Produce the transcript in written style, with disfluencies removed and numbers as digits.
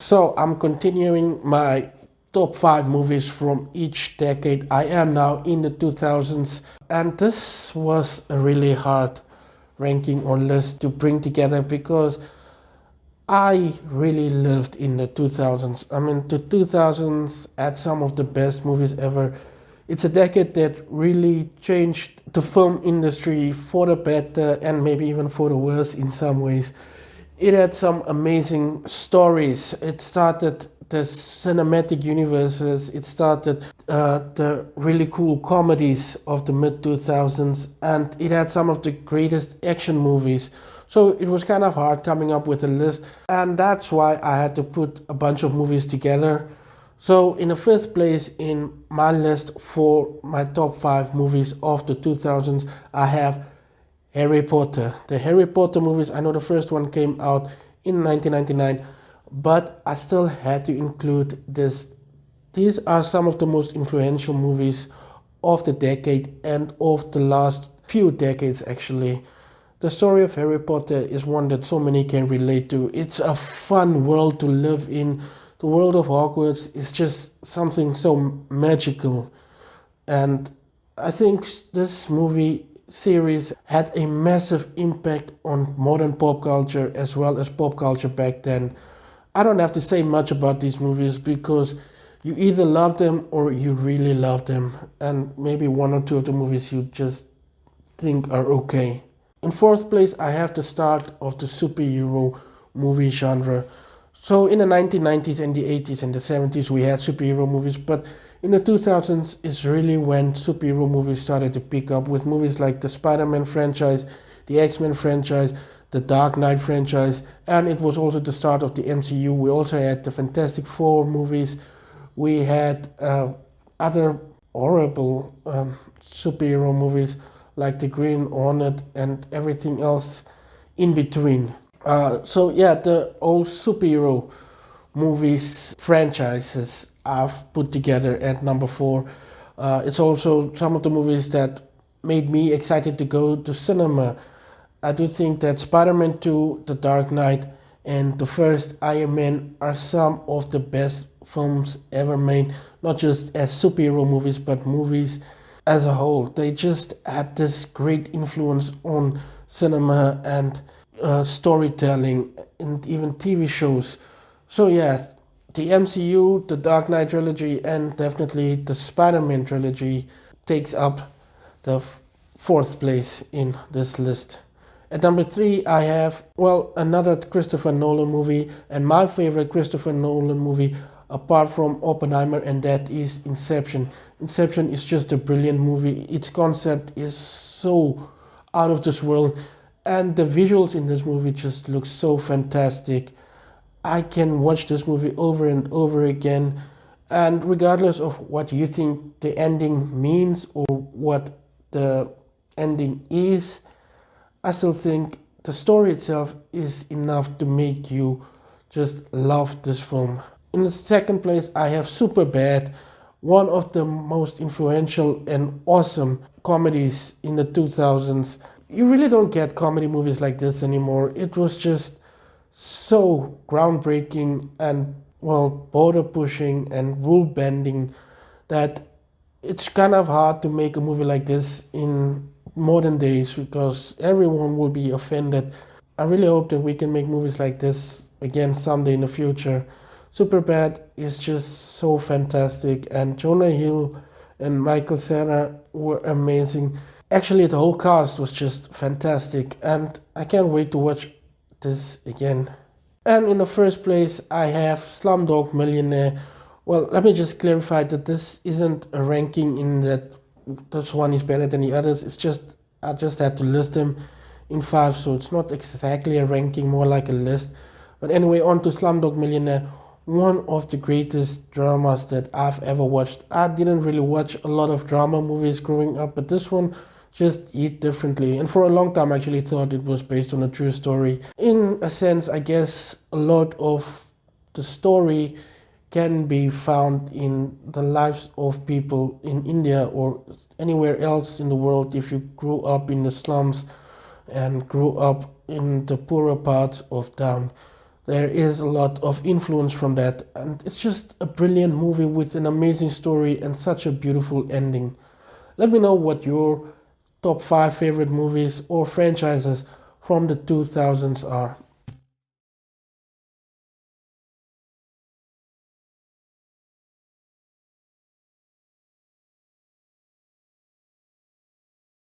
So I'm continuing my top 5 movies from each decade. I am now in the 2000s, and this was a really hard ranking or list to bring together because I really lived in the 2000s. I mean, the 2000s had some of the best movies ever. It's a decade that really changed the film industry for the better and maybe even for the worse in some ways. It had some amazing stories. It started the cinematic universes. It started the really cool comedies of the mid 2000s, and it had some of the greatest action movies. So it was kind of hard coming up with a list, and that's why I had to put a bunch of movies together. So in the fifth place in my list for my top 5 movies of the 2000s, I have Harry Potter. The Harry Potter movies, I know the first one came out in 1999, but I still had to include this. These are some of the most influential movies of the decade and of the last few decades, actually. The story of Harry Potter is one that so many can relate to. It's a fun world to live in. The world of Hogwarts is just something so magical. And I think this movie series had a massive impact on modern pop culture as well as pop culture back then. I don't have to say much about these movies because you either love them or you really love them, and maybe one or two of the movies you just think are okay. In fourth place, I have the start of the superhero movie genre. So in the 1990s and the 80s and the 70s, we had superhero movies, but in the 2000s is really when superhero movies started to pick up with movies like the Spider-Man franchise, the X-Men franchise, the Dark Knight franchise, and it was also the start of the MCU. We also had the Fantastic Four movies. We had other horrible superhero movies like the Green Hornet and everything else in between. So yeah, the old superhero movies franchises I've put together at number 4. It's also some of the movies that made me excited to go to cinema. I do think that Spider-Man 2, The Dark Knight, and the first Iron Man are some of the best films ever made, not just as superhero movies, but movies as a whole. They just had this great influence on cinema and storytelling and even TV shows. So yeah, the MCU, the Dark Knight trilogy, and definitely the Spider-Man trilogy takes up the fourth place in this list. At number 3, I have, well, another Christopher Nolan movie, and my favorite Christopher Nolan movie apart from Oppenheimer, and that is Inception. Inception is just a brilliant movie. Its concept is so out of this world, and the visuals in this movie just look so fantastic. I can watch this movie over and over again, and regardless of what you think the ending means or what the ending is, I still think the story itself is enough to make you just love this film. In the second place, I have Superbad, one of the most influential and awesome comedies in the 2000s. You really don't get comedy movies like this anymore. It was just so groundbreaking and, well, border pushing and rule bending that it's kind of hard to make a movie like this in modern days because everyone will be offended. I really hope that we can make movies like this again someday in the future. Superbad is just so fantastic, and Jonah Hill and Michael Cera were amazing. Actually, the whole cast was just fantastic, and I can't wait to watch this again. And in the first place, I have Slumdog Millionaire. Well, let me just clarify that this isn't a ranking in that this one is better than the others. It's just I just had to list them in 5, so it's not exactly a ranking, more like a list. But anyway, on to Slumdog Millionaire, one of the greatest dramas that I've ever watched. I didn't really watch a lot of drama movies growing up, but this one just hit differently. And for a long time, I actually thought it was based on a true story. In a sense, I guess a lot of the story can be found in the lives of people in India or anywhere else in the world if you grew up in the slums and grew up in the poorer parts of town. There is a lot of influence from that, and it's just a brilliant movie with an amazing story and such a beautiful ending. Let me know what your top 5 favorite movies or franchises from the 2000s are.